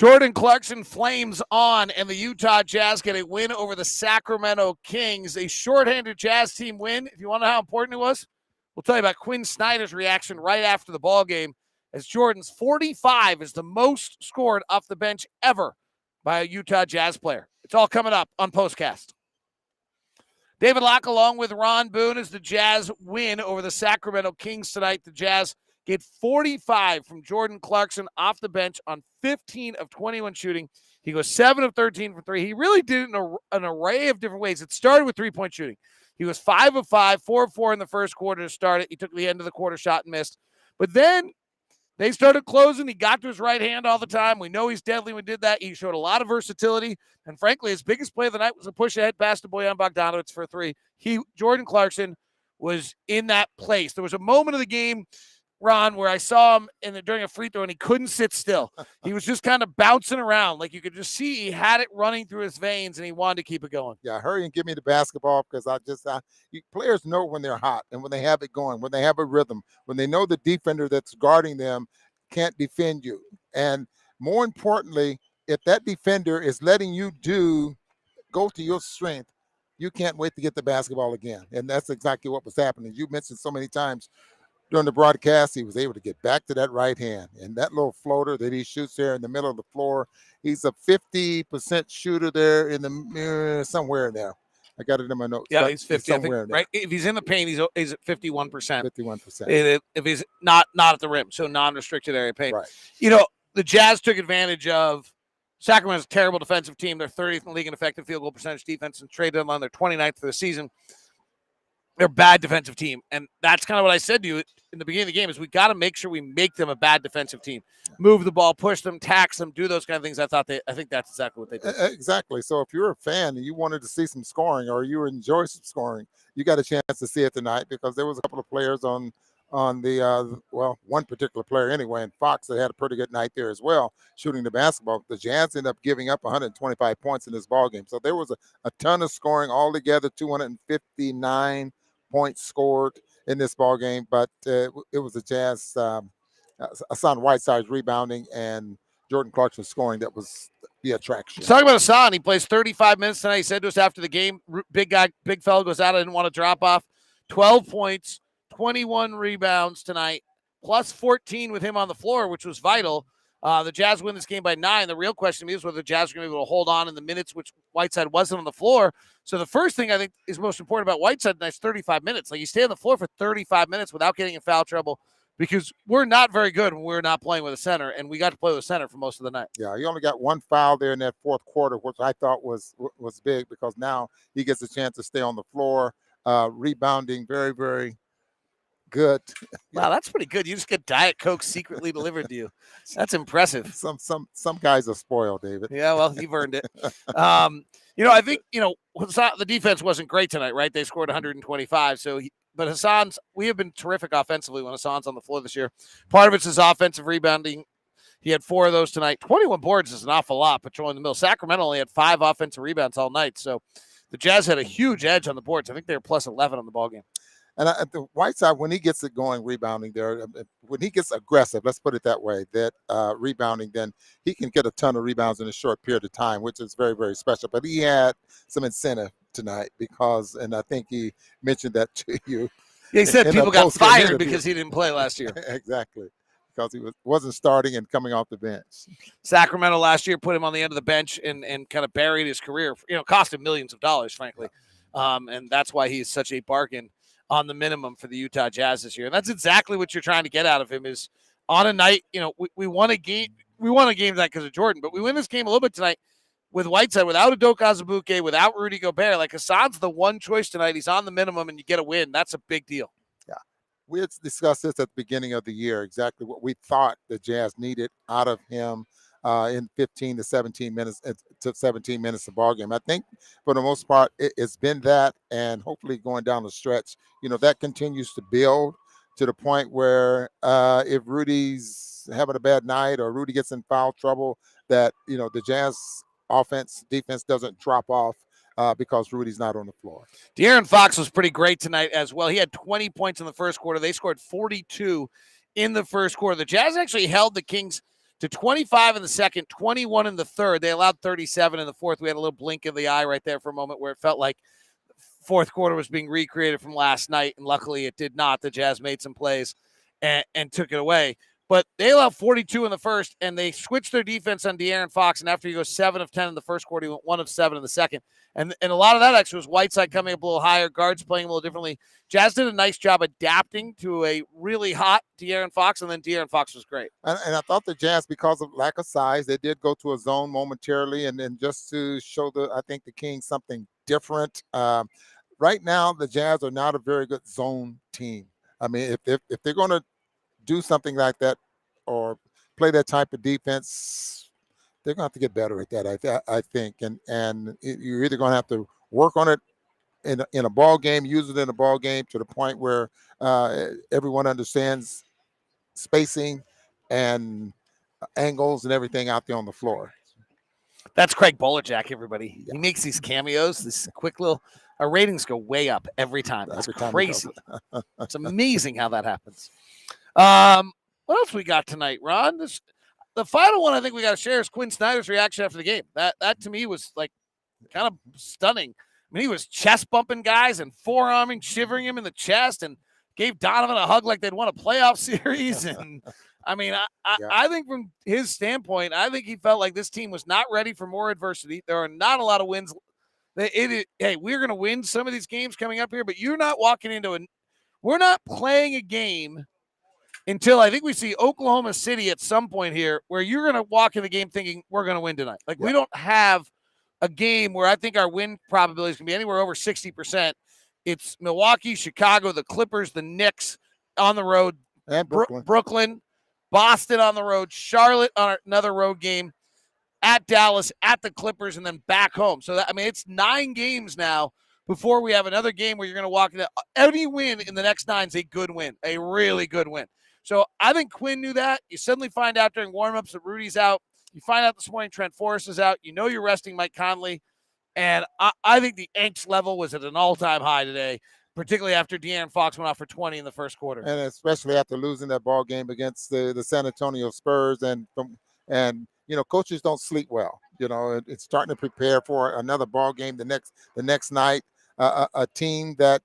Jordan Clarkson flames on, and the Utah Jazz get a win over the Sacramento Kings. A shorthanded Jazz team win. If you want to know how important it was, we'll tell you about Quin Snyder's reaction right after the ball game, as Jordan's 45 is the most scored off the bench ever by a Utah Jazz player. It's all coming up on POSTCAST. David Locke along with Ron Boone as the Jazz win over the Sacramento Kings tonight. The Jazz get 45 from Jordan Clarkson off the bench on 15 of 21 shooting. He goes 7 of 13 for 3. He really did it in an array of different ways. It started with three-point shooting. He was 5 of 5, 4 of 4 in the first quarter to start it. He took the end of the quarter shot and missed. But then they started closing. He got to his right hand all the time. We know he's deadly when he did that. He showed a lot of versatility. And frankly, his biggest play of the night was a push ahead pass to Bojan Bogdanovic for 3. Jordan Clarkson was in that place. There was a moment of the game, Ron, where I saw him during a free throw and he couldn't sit still. He was just kind of bouncing around. Like you could just see he had it running through his veins and he wanted to keep it going. Yeah, hurry and give me the basketball, because players know when they're hot and when they have it going, when they have a rhythm, when they know the defender that's guarding them can't defend you. And more importantly, if that defender is letting you go to your strength, you can't wait to get the basketball again. And that's exactly what was happening. You mentioned so many times during the broadcast, he was able to get back to that right hand. And that little floater that he shoots there in the middle of the floor, he's a 50% shooter there in the somewhere in there. I got it in my notes. Yeah, he's 50. Somewhere right? If he's in the paint, he's at 51%. 51%. If he's not at the rim, so non-restricted area paint. Right. You know, the Jazz took advantage of Sacramento's terrible defensive team. They're 30th in the league in effective field goal percentage defense, and trade deadline, they're 29th for the season. They're a bad defensive team. And that's kind of what I said to you in the beginning of the game, is we got to make sure we make them a bad defensive team. Move the ball, push them, tax them, do those kind of things. I think that's exactly what they did. Exactly. So if you're a fan and you wanted to see some scoring, or you enjoy some scoring, you got a chance to see it tonight, because there was a couple of players on the one particular player anyway, and Fox, that had a pretty good night there as well, shooting the basketball. The Jazz ended up giving up 125 points in this ball game. So there was a ton of scoring altogether, 259 points scored in this ball game, but it was the Jazz, Hassan Whiteside's rebounding and Jordan Clarkson scoring that was the attraction. Talking about Hassan, he plays 35 minutes tonight. He said to us after the game, big fella goes out, I didn't want to drop off. 12 points, 21 rebounds tonight, plus 14 with him on the floor, which was vital. The Jazz win this game by 9. The real question to me is whether the Jazz are going to be able to hold on in the minutes, which Whiteside wasn't on the floor. So the first thing I think is most important about Whiteside tonight is 35 minutes. Like, you stay on the floor for 35 minutes without getting in foul trouble, because we're not very good when we're not playing with a center, and we got to play with a center for most of the night. Yeah, he only got one foul there in that fourth quarter, which I thought was big, because now he gets a chance to stay on the floor, rebounding very, very good. Wow, that's pretty good. You just get Diet Coke secretly delivered to you. That's impressive. Some guys are spoiled, David. Yeah, well, you've earned it. I think, the defense wasn't great tonight, right? They scored 125. But Hassan's, we have been terrific offensively when Hassan's on the floor this year. Part of it's his offensive rebounding. He had 4 of those tonight. 21 boards is an awful lot, patrolling the middle. Sacramento only had 5 offensive rebounds all night. So the Jazz had a huge edge on the boards. I think they were plus 11 on the ballgame. And the Whiteside, when he gets it going, rebounding there, when he gets aggressive, let's put it that way, that rebounding, then he can get a ton of rebounds in a short period of time, which is very, very special. But he had some incentive tonight, because, and I think he mentioned that to you. Yeah, he said people got fired because he didn't play last year. Exactly, because he wasn't starting and coming off the bench. Sacramento last year put him on the end of the bench and kind of buried his career. Cost him millions of dollars, frankly. And that's why he's such a bargain on the minimum for the Utah Jazz this year. And that's exactly what you're trying to get out of him, is on a night, we won a game. We won a game tonight because of Jordan, but we win this game a little bit tonight with Whiteside, without Udoka Azubuike, without Rudy Gobert. Like, Hassan's the one choice tonight. He's on the minimum and you get a win. That's a big deal. Yeah. We had discussed this at the beginning of the year, exactly what we thought the Jazz needed out of him in 15 to 17 minutes of ball game. I think for the most part, it's been that, and hopefully going down the stretch, that continues to build to the point where if Rudy's having a bad night or Rudy gets in foul trouble, that, the Jazz defense doesn't drop off because Rudy's not on the floor. De'Aaron Fox was pretty great tonight as well. He had 20 points in the first quarter. They scored 42 in the first quarter. The Jazz actually held the Kings to 25 in the second, 21 in the third. They allowed 37 in the fourth. We had a little blink of the eye right there for a moment where it felt like fourth quarter was being recreated from last night, and luckily it did not. The Jazz made some plays and took it away. But they allowed 42 in the first, and they switched their defense on De'Aaron Fox, and after he goes 7 of 10 in the first quarter, he went 1 of 7 in the second. And a lot of that actually was Whiteside coming up a little higher, guards playing a little differently. Jazz did a nice job adapting to a really hot De'Aaron Fox, and then De'Aaron Fox was great. And I thought the Jazz, because of lack of size, they did go to a zone momentarily, and then just to show I think the Kings something different. Right now, the Jazz are not a very good zone team. I mean, if they're going to do something like that or play that type of defense, they're going to have to get better at that, I think. And you're either going to have to work on it in a ball game, use it in a ball game to the point where everyone understands spacing and angles and everything out there on the floor. That's Craig Bolajak, everybody. Yeah. He makes these cameos, this quick little. Our ratings go way up every time. That's crazy. It's amazing how that happens. What else we got tonight, Ron? The final one I think we got to share is Quin Snyder's reaction after the game. That to me was like kind of stunning. I mean, he was chest bumping guys and forearming, shivering him in the chest, and gave Donovan a hug like they'd won a playoff series. And I mean, I think from his standpoint, I think he felt like this team was not ready for more adversity. There are not a lot of wins. Hey, we're going to win some of these games coming up here, but you're not walking into we're not playing a game until I think we see Oklahoma City at some point here where you're going to walk in the game thinking we're going to win tonight. Like we don't have a game where I think our win probability is going to be anywhere over 60%. It's Milwaukee, Chicago, the Clippers, the Knicks on the road, and Brooklyn, Boston on the road, Charlotte on another road game, at Dallas, at the Clippers, and then back home. So, it's 9 games now before we have another game where you're going to walk into any win in the next 9 is a good win, a really good win. So I think Quinn knew that. You suddenly find out during warmups that Rudy's out. You find out this morning Trent Forrest is out. You know you're resting Mike Conley. And I think the angst level was at an all-time high today, particularly after De'Aaron Fox went off for 20 in the first quarter. And especially after losing that ball game against the San Antonio Spurs. And coaches don't sleep well. It's starting to prepare for another ball game the next night. A team that,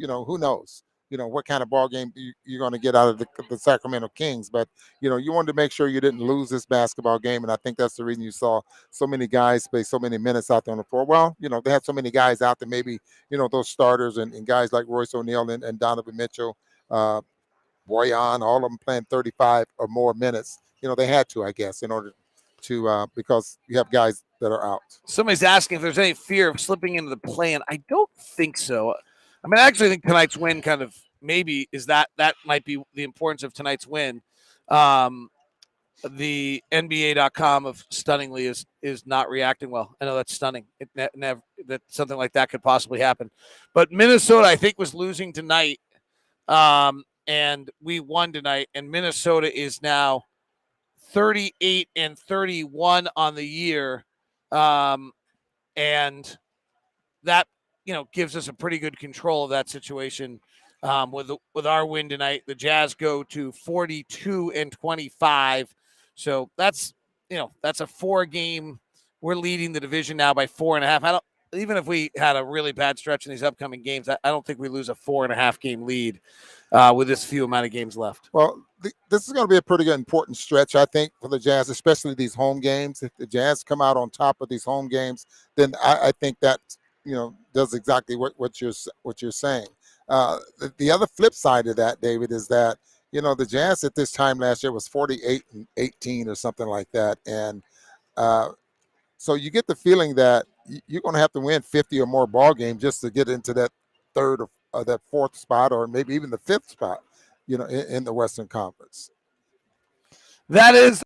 who knows? What kind of ball game you're going to get out of the Sacramento Kings. But, you wanted to make sure you didn't lose this basketball game. And I think that's the reason you saw so many guys play so many minutes out there on the floor. Well, they had so many guys out there, maybe, those starters and guys like Royce O'Neal and Donovan Mitchell, Boyan, all of them playing 35 or more minutes. They had to, I guess, in order to because you have guys that are out. Somebody's asking if there's any fear of slipping into the play-in. I don't think so. I actually think tonight's win kind of maybe is that might be the importance of tonight's win. The NBA.com of stunningly is not reacting well. I know that's stunning. That something like that could possibly happen. But Minnesota, I think, was losing tonight, and we won tonight. And Minnesota is now 38-31 on the year, and that gives us a pretty good control of that situation. With our win tonight, the Jazz go to 42-25. So that's a 4-game. We're leading the division now by 4.5. Even if we had a really bad stretch in these upcoming games, I don't think we lose a 4.5 game lead with this few amount of games left. Well, this is going to be a pretty good important stretch, I think, for the Jazz, especially these home games. If the Jazz come out on top of these home games, then I think that does exactly what you're saying. The other flip side of that, David, is that the Jazz at this time last year was 48-18 or something like that, and so you get the feeling that you're going to have to win 50 or more ball games just to get into that third or that fourth spot, or maybe even the fifth spot, in the Western Conference. That is